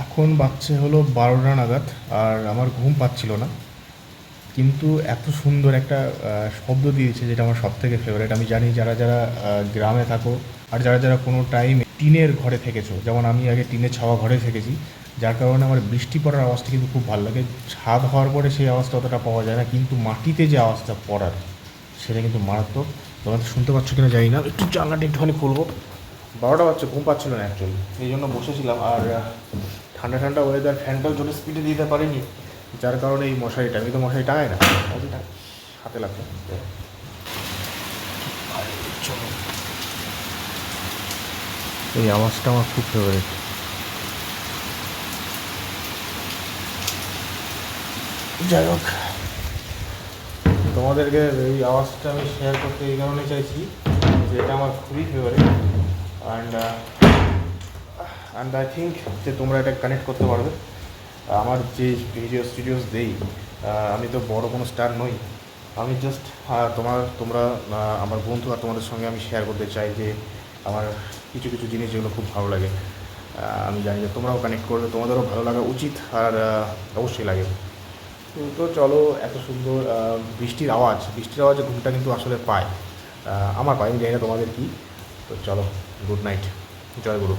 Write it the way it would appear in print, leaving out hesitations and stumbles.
এখন বাজছে হলো 12টা নাগাদ। আর আমার ঘুম পাচ্ছিল না, কিন্তু এত সুন্দর একটা শব্দ দিয়েছে যেটা আমার সব থেকে ফেভারিট। আমি জানি যারা যারা গ্রামে থাকো আর যারা যারা কোনো টাইম টিনের ঘরে থেকেছো, যেমন আমি আগে টিনের ছাওয়া ঘরে থেকেছি, যার কারণে আমার বৃষ্টি পড়ার আওয়াজটা কিন্তু খুব ভালো লাগে। ছাদ হওয়ার পরে সেই আওয়াজটা অতটা পাওয়া যায় না, কিন্তু মাটিতে যে আওয়াজটা পড়ার সেটা কিন্তু মারাত্মক। তোমাদের শুনতে পাচ্ছ কিনা জানি না, একটু জানলাটা একটুখানি খুলবো। 12টা বাজছে, ঘুম পাচ্ছিল না অ্যাকচুয়ালি, এই জন্য বসেছিলাম। আর ঠান্ডা ঠান্ডা ওয়েদার, ফ্যানটাও জোরে স্পিডে দিতে পারিনি, যার কারণে এই মশারিটা, আমি তো মশারি টাঙাই না, মশারিটা হাতে লাগছে। চলো, এই আওয়াজটা আমার খুব ফেভারিট। যাই হোক, তোমাদেরকে এই আওয়াজটা আমি শেয়ার করতে এই কারণে চাইছি যে এটা আমার খুবই favourite. And and I think যে তোমরা এটা কানেক্ট করতে পারবে। আমার যে ভিডিওস দেই, আমি তো বড় কোনো স্টার নই, আমি জাস্ট তোমরা আমার বন্ধু আর তোমাদের সঙ্গে আমি শেয়ার করতে চাই যে আমার কিছু কিছু জিনিস যেগুলো খুব ভালো লাগে। আমি জানি যে তোমরাও কানেক্ট করবে, তোমাদেরও ভালো লাগা উচিত, আর অবশ্যই লাগে। তো চলো, এত সুন্দর বৃষ্টির আওয়াজে ঘুমটা কিন্তু আসলে পায়, আমার পাই, আমি জানি না তোমাদের কী। তো চলো, গুড নাইট, জয় গুরু।